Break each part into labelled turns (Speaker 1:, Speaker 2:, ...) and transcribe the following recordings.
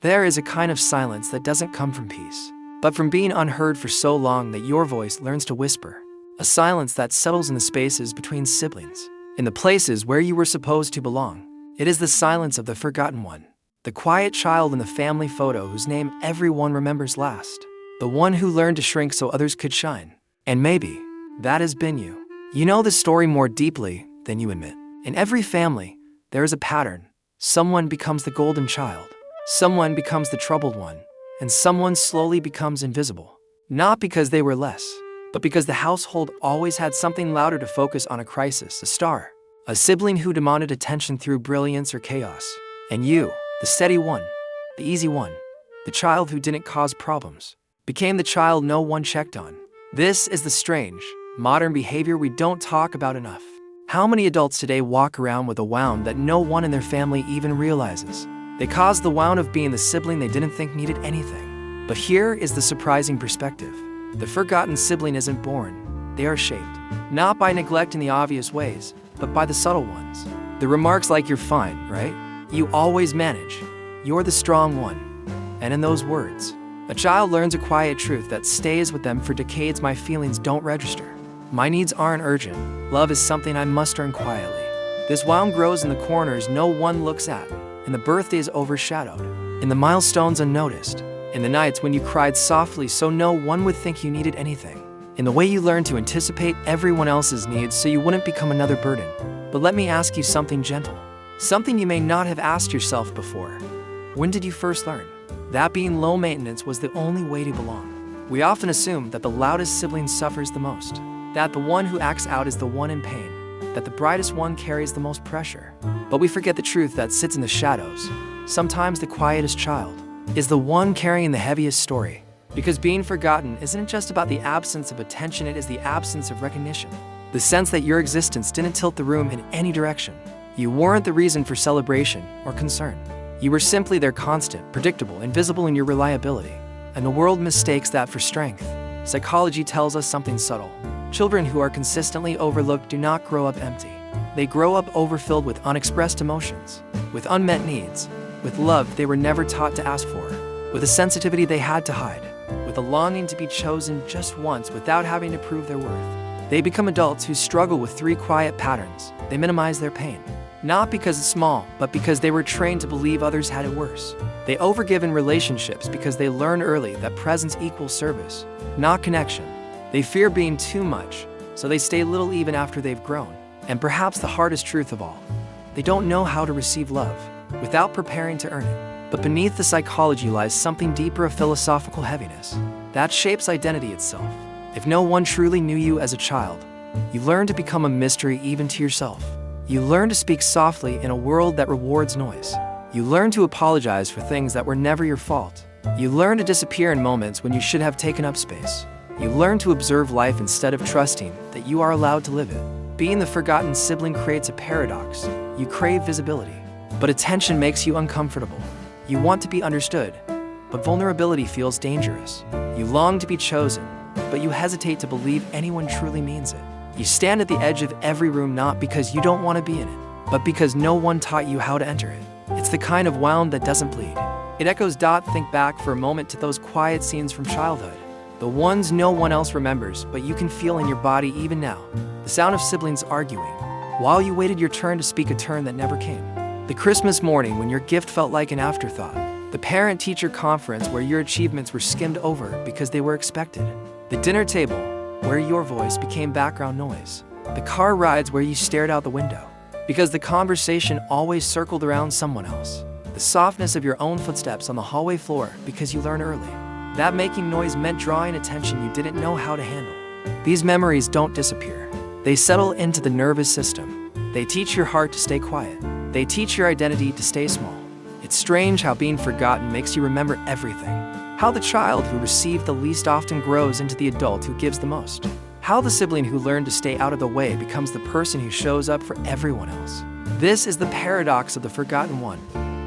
Speaker 1: There is a kind of silence that doesn't come from peace, but from being unheard for so long that your voice learns to whisper. A silence that settles in the spaces between siblings, in the places where you were supposed to belong. It is the silence of the forgotten one, the quiet child in the family photo whose name everyone remembers last, the one who learned to shrink so others could shine. And maybe that has been you. You know the story more deeply than you admit. In every family, there is a pattern. Someone becomes the golden child, someone becomes the troubled one, and someone slowly becomes invisible. Not because they were less, but because the household always had something louder to focus on: a crisis, a star, a sibling who demanded attention through brilliance or chaos. And you, the steady one, the easy one, the child who didn't cause problems, became the child no one checked on. This is the strange, modern behavior we don't talk about enough. How many adults today walk around with a wound that no one in their family even realizes? They caused the wound of being the sibling they didn't think needed anything. But here is the surprising perspective. The forgotten sibling isn't born. They are shaped, not by neglect in the obvious ways, but by the subtle ones. The remarks like "you're fine, right? You always manage. You're the strong one." And in those words, a child learns a quiet truth that stays with them for decades: my feelings don't register. My needs aren't urgent. Love is something I must earn quietly. This wound grows in the corners no one looks at, in the birthdays overshadowed, in the milestones unnoticed, in the nights when you cried softly so no one would think you needed anything, in the way you learned to anticipate everyone else's needs so you wouldn't become another burden. But let me ask you something gentle, something you may not have asked yourself before. When did you first learn that being low maintenance was the only way to belong? We often assume that the loudest sibling suffers the most, that the one who acts out is the one in pain, that the brightest one carries the most pressure. But we forget the truth that sits in the shadows. Sometimes the quietest child is the one carrying the heaviest story. Because being forgotten isn't just about the absence of attention, it is the absence of recognition. The sense that your existence didn't tilt the room in any direction. You weren't the reason for celebration or concern. You were simply there, constant, predictable, invisible in your reliability. And the world mistakes that for strength. Psychology tells us something subtle. Children who are consistently overlooked do not grow up empty. They grow up overfilled with unexpressed emotions, with unmet needs, with love they were never taught to ask for, with a sensitivity they had to hide, with a longing to be chosen just once without having to prove their worth. They become adults who struggle with three quiet patterns. They minimize their pain, not because it's small, but because they were trained to believe others had it worse. They overgive in relationships because they learn early that presence equals service, not connection. They fear being too much, so they stay little even after they've grown. And perhaps the hardest truth of all, they don't know how to receive love without preparing to earn it. But beneath the psychology lies something deeper, a philosophical heaviness that shapes identity itself. If no one truly knew you as a child, you learn to become a mystery even to yourself. You learn to speak softly in a world that rewards noise. You learn to apologize for things that were never your fault. You learn to disappear in moments when you should have taken up space. You learn to observe life instead of trusting that you are allowed to live it. Being the forgotten sibling creates a paradox. You crave visibility, but attention makes you uncomfortable. You want to be understood, but vulnerability feels dangerous. You long to be chosen, but you hesitate to believe anyone truly means it. You stand at the edge of every room not because you don't want to be in it, but because no one taught you how to enter it. It's the kind of wound that doesn't bleed. It echoes. Think back for a moment to those quiet scenes from childhood. The ones no one else remembers, but you can feel in your body even now. The sound of siblings arguing, while you waited your turn to speak, a turn that never came. The Christmas morning when your gift felt like an afterthought. The parent-teacher conference where your achievements were skimmed over because they were expected. The dinner table where your voice became background noise. The car rides where you stared out the window because the conversation always circled around someone else. The softness of your own footsteps on the hallway floor because you learned early that making noise meant drawing attention you didn't know how to handle. These memories don't disappear. They settle into the nervous system. They teach your heart to stay quiet. They teach your identity to stay small. It's strange how being forgotten makes you remember everything. How the child who received the least often grows into the adult who gives the most. How the sibling who learned to stay out of the way becomes the person who shows up for everyone else. This is the paradox of the forgotten one.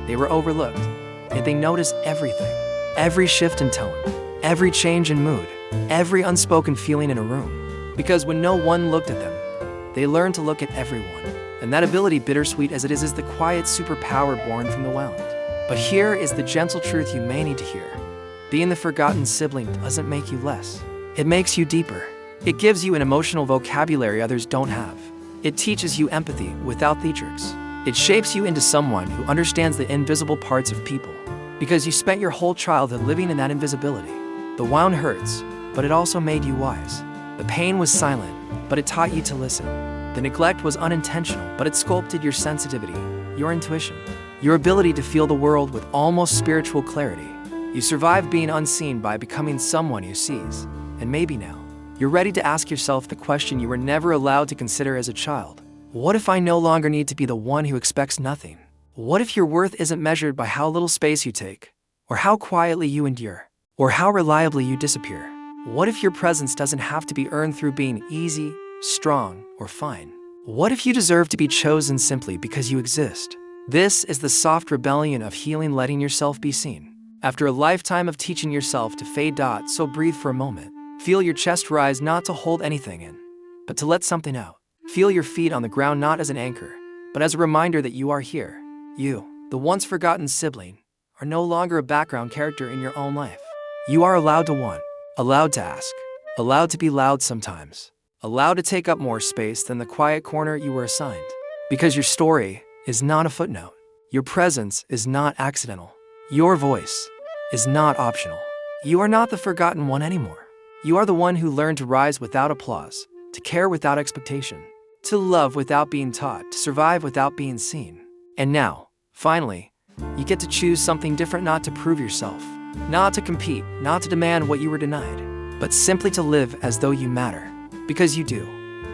Speaker 1: They were overlooked, yet they noticed everything. Every shift in tone, every change in mood, every unspoken feeling in a room. Because when no one looked at them, they learned to look at everyone. And that ability, bittersweet as it is the quiet superpower born from the wound. But here is the gentle truth you may need to hear. Being the forgotten sibling doesn't make you less. It makes you deeper. It gives you an emotional vocabulary others don't have. It teaches you empathy without theatrics. It shapes you into someone who understands the invisible parts of people. Because you spent your whole childhood living in that invisibility. The wound hurts, but it also made you wise. The pain was silent, but it taught you to listen. The neglect was unintentional, but it sculpted your sensitivity, your intuition, your ability to feel the world with almost spiritual clarity. You survived being unseen by becoming someone who sees. And maybe now, you're ready to ask yourself the question you were never allowed to consider as a child. What if I no longer need to be the one who expects nothing? What if your worth isn't measured by how little space you take, or how quietly you endure, or how reliably you disappear? What if your presence doesn't have to be earned through being easy, strong, or fine? What if you deserve to be chosen simply because you exist? This is the soft rebellion of healing, letting yourself be seen. After a lifetime of teaching yourself to fade, so breathe for a moment. Feel your chest rise, not to hold anything in, but to let something out. Feel your feet on the ground, not as an anchor, but as a reminder that you are here. You, the once forgotten sibling, are no longer a background character in your own life. You are allowed to want, allowed to ask, allowed to be loud sometimes, allowed to take up more space than the quiet corner you were assigned. Because your story is not a footnote. Your presence is not accidental. Your voice is not optional. You are not the forgotten one anymore. You are the one who learned to rise without applause, to care without expectation, to love without being taught, to survive without being seen. And now, finally, you get to choose something different, not to prove yourself, not to compete, not to demand what you were denied, but simply to live as though you matter. Because you do.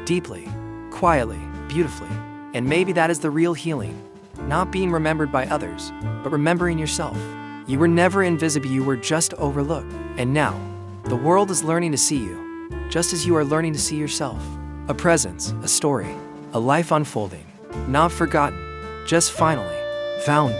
Speaker 1: Deeply, quietly, beautifully. And maybe that is the real healing. Not being remembered by others, but remembering yourself. You were never invisible, you were just overlooked. And now, the world is learning to see you, just as you are learning to see yourself. A presence, a story, a life unfolding, not forgotten, just finally found.